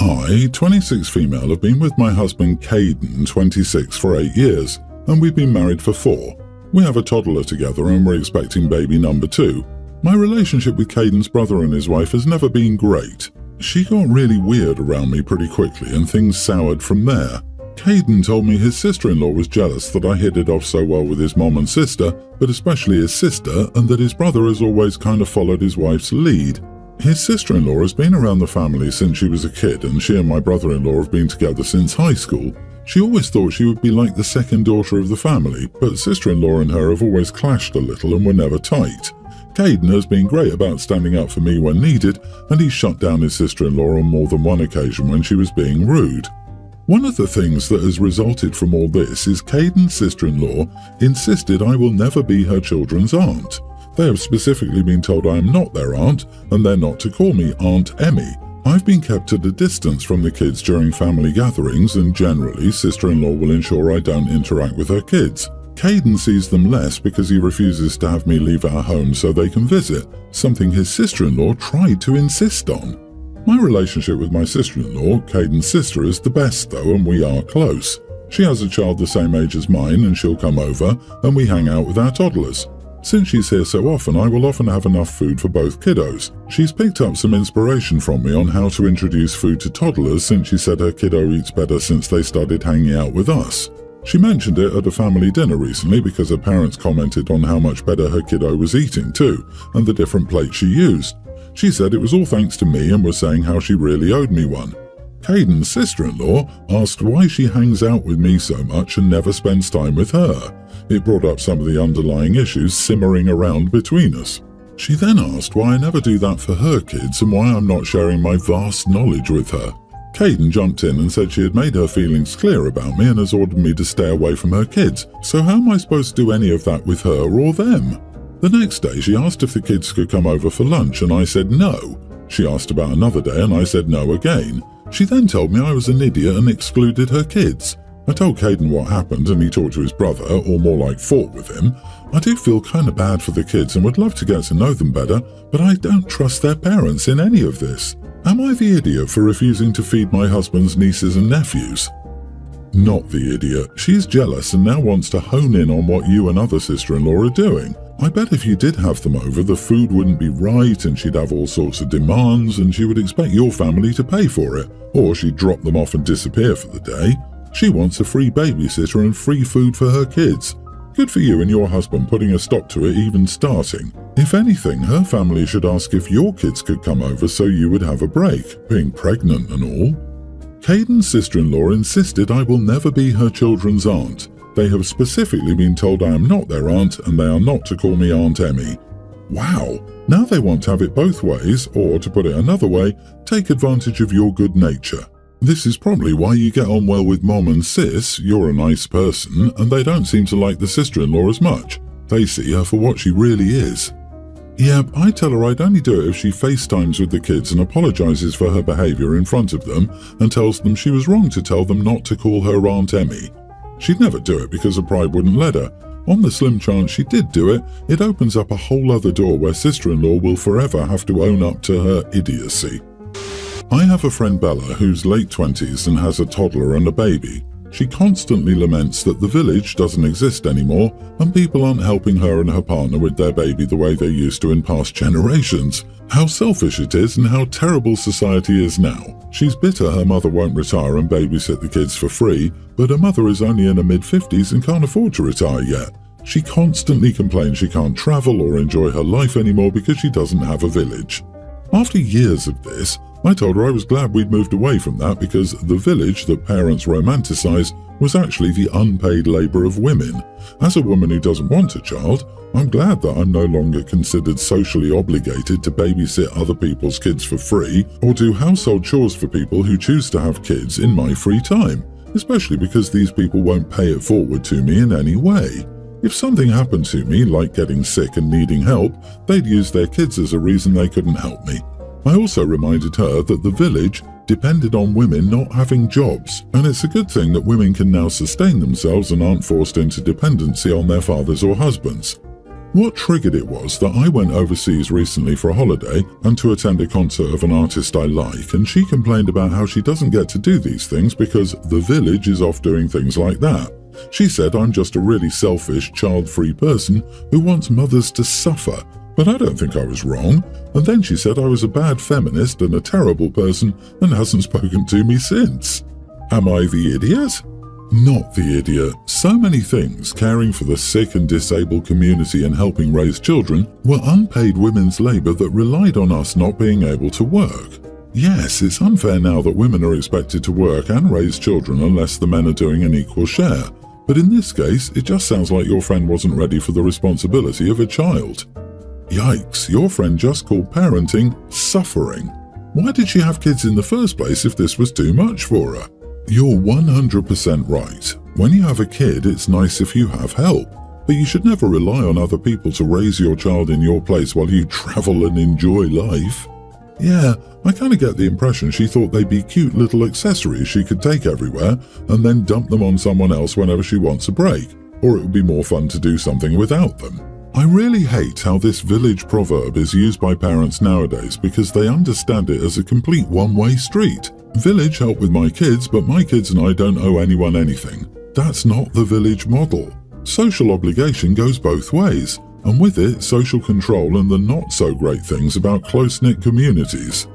I, 26 female, have been with my husband Caden, 26, for 8 years, and we've been married for 4. We have a toddler together and we're expecting baby number 2. My relationship with Caden's brother and his wife has never been great. She got really weird around me pretty quickly and things soured from there. Caden told me his sister-in-law was jealous that I hit it off so well with his mom and sister, but especially his sister, and that his brother has always kind of followed his wife's lead. His sister-in-law has been around the family since she was a kid, and she and my brother-in-law have been together since high school. She always thought she would be like the second daughter of the family, but sister-in-law and her have always clashed a little and were never tight. Caden has been great about standing up for me when needed, and he shut down his sister-in-law on more than one occasion when she was being rude. One of the things that has resulted from all this is Caden's sister-in-law insisted I will never be her children's aunt. They have specifically been told I am not their aunt, and they're not to call me Aunt Emmy. I've been kept at a distance from the kids during family gatherings, and generally sister-in-law will ensure I don't interact with her kids. Caden sees them less because he refuses to have me leave our home so they can visit, something his sister-in-law tried to insist on. My relationship with my sister-in-law, Caden's sister, is the best though, and we are close. She has a child the same age as mine, and she'll come over, and we hang out with our toddlers. Since she's here so often, I will often have enough food for both kiddos. She's picked up some inspiration from me on how to introduce food to toddlers since she said her kiddo eats better since they started hanging out with us. She mentioned it at a family dinner recently because her parents commented on how much better her kiddo was eating too, and the different plates she used. She said it was all thanks to me and was saying how she really owed me one. Caden's sister-in-law asked why she hangs out with me so much and never spends time with her. It brought up some of the underlying issues simmering around between us. She then asked why I never do that for her kids and why I'm not sharing my vast knowledge with her. Caden jumped in and said she had made her feelings clear about me and has ordered me to stay away from her kids, so how am I supposed to do any of that with her or them? The next day she asked if the kids could come over for lunch and I said no. She asked about another day and I said no again. She then told me I was an idiot and excluded her kids. I told Caden what happened and he talked to his brother, or more like fought with him. I do feel kinda bad for the kids and would love to get to know them better, but I don't trust their parents in any of this. Am I the idiot for refusing to feed my husband's nieces and nephews? Not the idiot. She's jealous and now wants to hone in on what you and other sister-in-law are doing. I bet if you did have them over, the food wouldn't be right and she'd have all sorts of demands and she would expect your family to pay for it, or she'd drop them off and disappear for the day. She wants a free babysitter and free food for her kids. Good for you and your husband putting a stop to it even starting. If anything, her family should ask if your kids could come over so you would have a break, being pregnant and all. Caden's sister-in-law insisted I will never be her children's aunt. They have specifically been told I am not their aunt and they are not to call me Aunt Emmy. Wow, now they want to have it both ways, or to put it another way, take advantage of your good nature. This is probably why you get on well with Mom and Sis. You're a nice person, and they don't seem to like the sister-in-law as much. They see her for what she really is. Yeah, I tell her I'd only do it if she FaceTimes with the kids and apologizes for her behavior in front of them and tells them she was wrong to tell them not to call her Aunt Emmy. She'd never do it because her pride wouldn't let her. On the slim chance she did do it, it opens up a whole other door where sister-in-law will forever have to own up to her idiocy. I have a friend Bella who's late 20s and has a toddler and a baby. She constantly laments that the village doesn't exist anymore and people aren't helping her and her partner with their baby the way they used to in past generations. How selfish it is and how terrible society is now. She's bitter her mother won't retire and babysit the kids for free, but her mother is only in her mid-50s and can't afford to retire yet. She constantly complains she can't travel or enjoy her life anymore because she doesn't have a village. After years of this, I told her I was glad we'd moved away from that because the village that parents romanticize was actually the unpaid labor of women. As a woman who doesn't want a child, I'm glad that I'm no longer considered socially obligated to babysit other people's kids for free or do household chores for people who choose to have kids in my free time, especially because these people won't pay it forward to me in any way. If something happened to me, like getting sick and needing help, they'd use their kids as a reason they couldn't help me. I also reminded her that the village depended on women not having jobs, and it's a good thing that women can now sustain themselves and aren't forced into dependency on their fathers or husbands. What triggered it was that I went overseas recently for a holiday and to attend a concert of an artist I like, and she complained about how she doesn't get to do these things because the village is off doing things like that. She said I'm just a really selfish, child-free person who wants mothers to suffer, but I don't think I was wrong. And then she said I was a bad feminist and a terrible person and hasn't spoken to me since. Am I the idiot? Not the idiot. So many things, caring for the sick and disabled community and helping raise children, were unpaid women's labour that relied on us not being able to work. Yes, it's unfair now that women are expected to work and raise children unless the men are doing an equal share. But in this case, it just sounds like your friend wasn't ready for the responsibility of a child. Yikes, your friend just called parenting suffering. Why did she have kids in the first place if this was too much for her? You're 100% right. When you have a kid, it's nice if you have help, but you should never rely on other people to raise your child in your place while you travel and enjoy life. Yeah, I kind of get the impression she thought they'd be cute little accessories she could take everywhere and then dump them on someone else whenever she wants a break, or it would be more fun to do something without them. I really hate how this village proverb is used by parents nowadays because they understand it as a complete one-way street. Village help with my kids, but my kids and I don't owe anyone anything. That's not the village model. Social obligation goes both ways, and with it, social control and the not-so-great things about close-knit communities.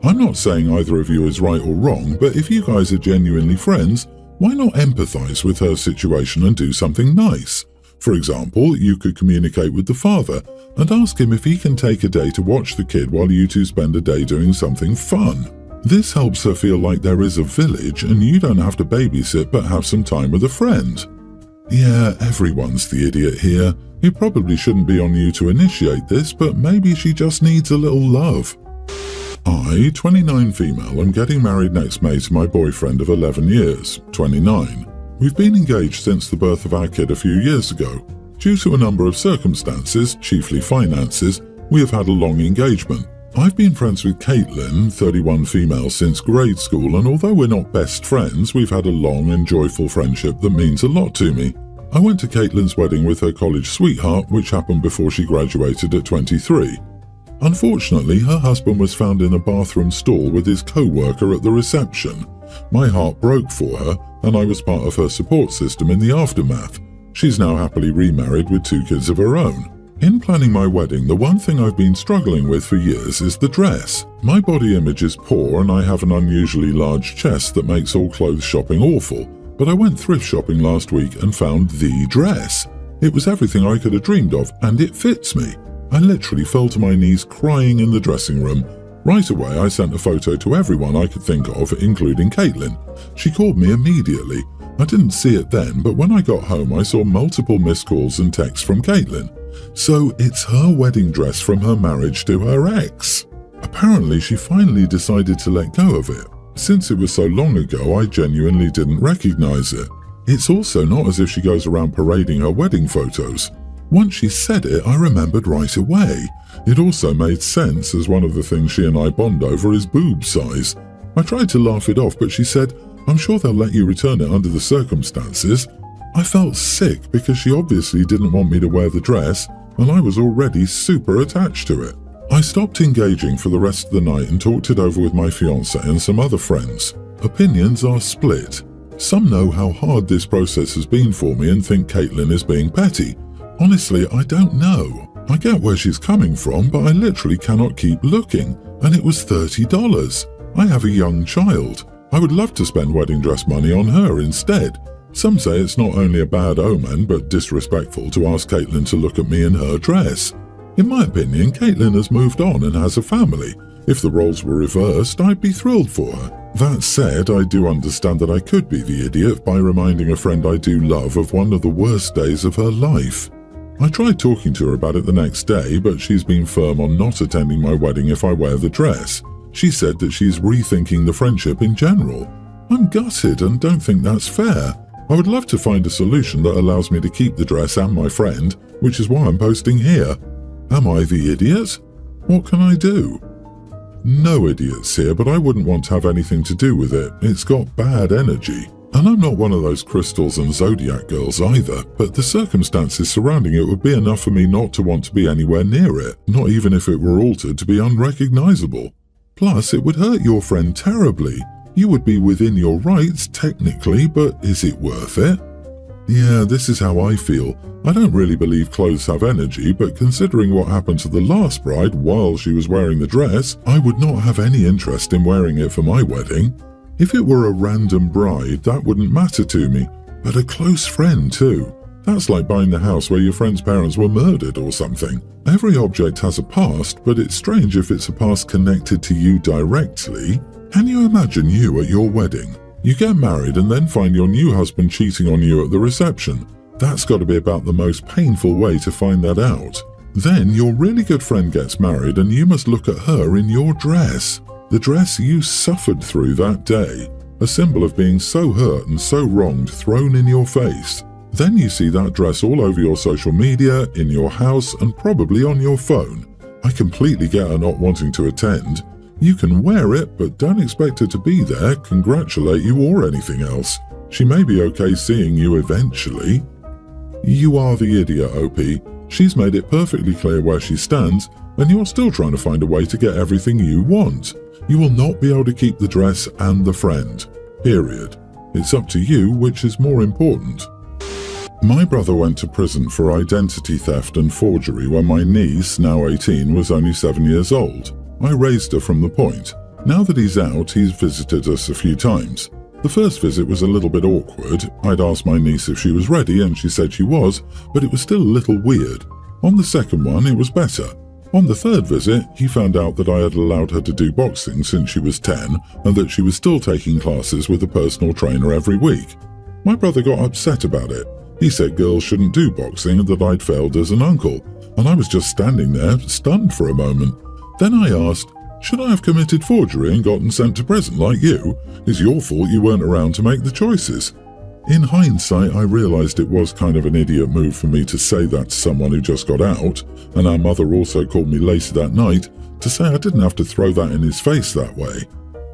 I'm not saying either of you is right or wrong, but if you guys are genuinely friends, why not empathize with her situation and do something nice? For example, you could communicate with the father and ask him if he can take a day to watch the kid while you two spend a day doing something fun. This helps her feel like there is a village and you don't have to babysit but have some time with a friend. Yeah, everyone's the idiot here. It probably shouldn't be on you to initiate this, but maybe she just needs a little love. I, 29 female, am getting married next May to my boyfriend of 11 years, 29. We've been engaged since the birth of our kid a few years ago. Due to a number of circumstances, chiefly finances, we have had a long engagement. I've been friends with Caitlin, 31 female, since grade school, and although we're not best friends, we've had a long and joyful friendship that means a lot to me. I went to Caitlin's wedding with her college sweetheart, which happened before she graduated at 23. Unfortunately, her husband was found in a bathroom stall with his co-worker at the reception. My heart broke for her, and I was part of her support system in the aftermath. She's now happily remarried with 2 kids of her own. In planning my wedding, the one thing I've been struggling with for years is the dress. My body image is poor and I have an unusually large chest that makes all clothes shopping awful, but I went thrift shopping last week and found the dress. It was everything I could have dreamed of, and it fits me. I literally fell to my knees crying in the dressing room. Right away, I sent a photo to everyone I could think of, including Caitlin. She called me immediately. I didn't see it then, but when I got home, I saw multiple missed calls and texts from Caitlin. So it's her wedding dress from her marriage to her ex. Apparently, she finally decided to let go of it. Since it was so long ago, I genuinely didn't recognize it. It's also not as if she goes around parading her wedding photos. Once she said it, I remembered right away. It also made sense, as one of the things she and I bond over is boob size. I tried to laugh it off, but she said, "I'm sure they'll let you return it under the circumstances." I felt sick because she obviously didn't want me to wear the dress, and I was already super attached to it. I stopped engaging for the rest of the night and talked it over with my fiancé and some other friends. Opinions are split. Some know how hard this process has been for me and think Caitlin is being petty. Honestly, I don't know. I get where she's coming from, but I literally cannot keep looking, and it was $30. I have a young child. I would love to spend wedding dress money on her instead. Some say it's not only a bad omen, but disrespectful to ask Caitlin to look at me in her dress. In my opinion, Caitlin has moved on and has a family. If the roles were reversed, I'd be thrilled for her. That said, I do understand that I could be the idiot by reminding a friend I do love of one of the worst days of her life. I tried talking to her about it the next day, but she's been firm on not attending my wedding if I wear the dress. She said that she's rethinking the friendship in general. I'm gutted and don't think that's fair. I would love to find a solution that allows me to keep the dress and my friend, which is why I'm posting here. Am I the idiot? What can I do? No idiots here, but I wouldn't want to have anything to do with it. It's got bad energy. And I'm not one of those crystals and zodiac girls either, but the circumstances surrounding it would be enough for me not to want to be anywhere near it, not even if it were altered to be unrecognizable. Plus, it would hurt your friend terribly. You would be within your rights, technically, but is it worth it? Yeah, this is how I feel. I don't really believe clothes have energy, but considering what happened to the last bride while she was wearing the dress, I would not have any interest in wearing it for my wedding. If it were a random bride, that wouldn't matter to me, but a close friend too. That's like buying the house where your friend's parents were murdered or something. Every object has a past, but it's strange if it's a past connected to you directly. Can you imagine you at your wedding? You get married and then find your new husband cheating on you at the reception. That's got to be about the most painful way to find that out. Then your really good friend gets married and you must look at her in your dress. The dress you suffered through that day, a symbol of being so hurt and so wronged thrown in your face. Then you see that dress all over your social media, in your house, and probably on your phone. I completely get her not wanting to attend. You can wear it, but don't expect her to be there, congratulate you, or anything else. She may be okay seeing you eventually. You are the idiot, OP. She's made it perfectly clear where she stands, and you're still trying to find a way to get everything you want. You will not be able to keep the dress and the friend. Period. It's up to you which is more important. My brother went to prison for identity theft and forgery when my niece, now 18, was only 7 years old. I raised her from the point. Now that he's out, he's visited us a few times. The first visit was a little bit awkward. I'd asked my niece if she was ready and she said she was, but it was still a little weird. On the second one, it was better. On the third visit, he found out that I had allowed her to do boxing since she was 10 and that she was still taking classes with a personal trainer every week. My brother got upset about it. He said girls shouldn't do boxing and that I'd failed as an uncle, and I was just standing there, stunned for a moment. Then I asked, should I have committed forgery and gotten sent to prison like you? It's your fault you weren't around to make the choices. In hindsight, I realized it was kind of an idiot move for me to say that to someone who just got out, and our mother also called me later that night to say I didn't have to throw that in his face that way.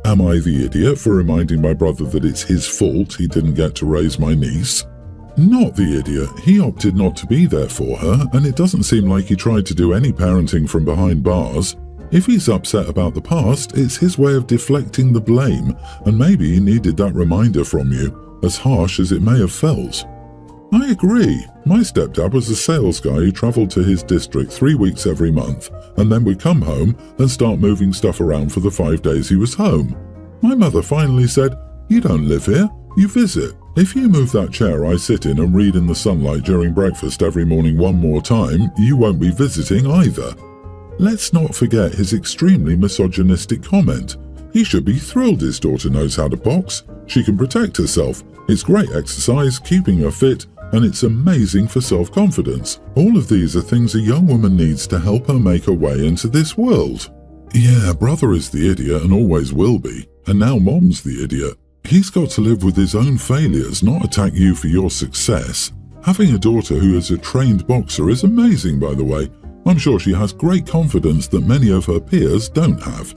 Am I the idiot for reminding my brother that it's his fault he didn't get to raise my niece? Not the idiot. He opted not to be there for her, and it doesn't seem like he tried to do any parenting from behind bars. If he's upset about the past, it's his way of deflecting the blame, and maybe he needed that reminder from you, as harsh as it may have felt. I agree. My stepdad was a sales guy who travelled to his district 3 weeks every month, and then would come home and start moving stuff around for the 5 days he was home. My mother finally said, "You don't live here, you visit. If you move that chair I sit in and read in the sunlight during breakfast every morning one more time, you won't be visiting either." Let's not forget his extremely misogynistic comment. He should be thrilled his daughter knows how to box. She can protect herself. It's great exercise, keeping her fit, and it's amazing for self-confidence. All of these are things a young woman needs to help her make her way into this world. Yeah, brother is the idiot and always will be, and now mom's the idiot. He's got to live with his own failures, not attack you for your success. Having a daughter who is a trained boxer is amazing, by the way. I'm sure she has great confidence that many of her peers don't have.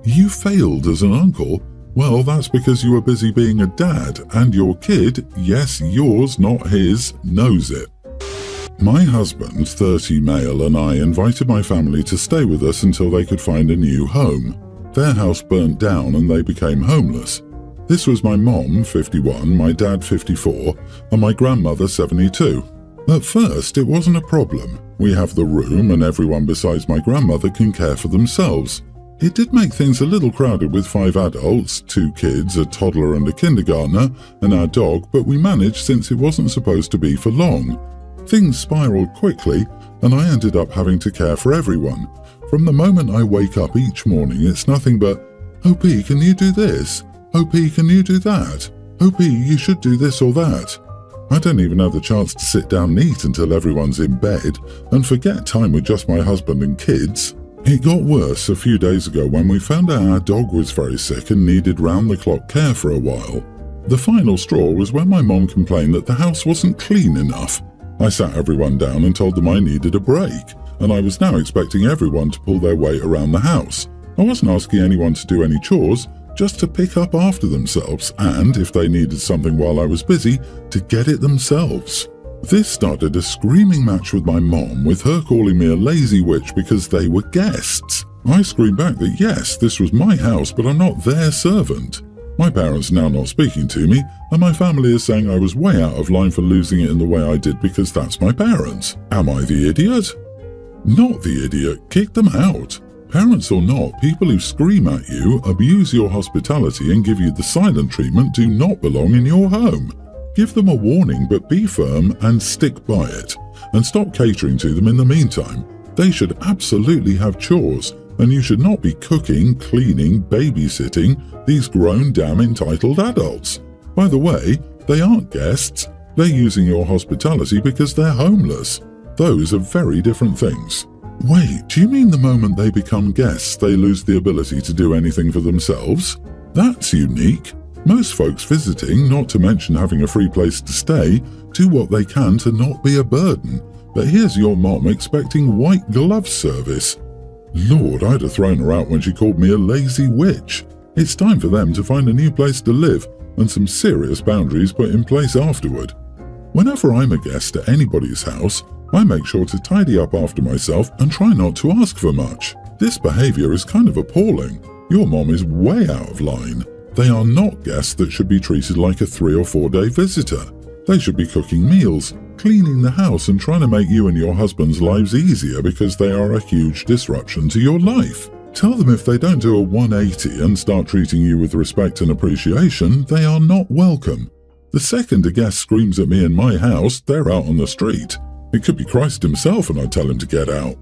You failed as an uncle? Well, that's because you were busy being a dad, and your kid, yes, yours, not his, knows it. My husband, 30 male, and I invited my family to stay with us until they could find a new home. Their house burnt down and they became homeless. This was my mom, 51, my dad, 54, and my grandmother, 72. At first, it wasn't a problem. We have the room and everyone besides my grandmother can care for themselves. It did make things a little crowded with 5 adults, 2 kids, a toddler and a kindergartner, and our dog, but we managed since it wasn't supposed to be for long. Things spiraled quickly, and I ended up having to care for everyone. From the moment I wake up each morning, it's nothing but, "OP, can you do this? OP, can you do that? OP, you should do this or that." I don't even have the chance to sit down and eat until everyone's in bed, and forget time with just my husband and kids. It got worse a few days ago when we found out our dog was very sick and needed round-the-clock care for a while. The final straw was when my mom complained that the house wasn't clean enough. I sat everyone down and told them I needed a break, and I was now expecting everyone to pull their weight around the house. I wasn't asking anyone to do any chores, just to pick up after themselves and, if they needed something while I was busy, to get it themselves. This started a screaming match with my mom, with her calling me a lazy witch because they were guests. I screamed back that yes, this was my house, but I'm not their servant. My parents are now not speaking to me, and my family is saying I was way out of line for losing it in the way I did because that's my parents. Am I the idiot? Not the idiot. Kick them out. Parents or not, people who scream at you, abuse your hospitality and give you the silent treatment do not belong in your home. Give them a warning, but be firm and stick by it. And stop catering to them in the meantime. They should absolutely have chores, and you should not be cooking, cleaning, babysitting these grown damn entitled adults. By the way, they aren't guests. They're using your hospitality because they're homeless. Those are very different things. Wait, do you mean the moment they become guests, they lose the ability to do anything for themselves? That's unique. Most folks visiting, not to mention having a free place to stay, do what they can to not be a burden. But here's your mom expecting white glove service. Lord, I'd have thrown her out when she called me a lazy witch. It's time for them to find a new place to live and some serious boundaries put in place afterward. Whenever I'm a guest at anybody's house, I make sure to tidy up after myself and try not to ask for much. This behavior is kind of appalling. Your mom is way out of line. They are not guests that should be treated like a 3 or 4 day visitor. They should be cooking meals, cleaning the house and trying to make you and your husband's lives easier because they are a huge disruption to your life. Tell them if they don't do a 180 and start treating you with respect and appreciation, they are not welcome. The second a guest screams at me in my house, they're out on the street. It could be Christ himself and I'd tell him to get out.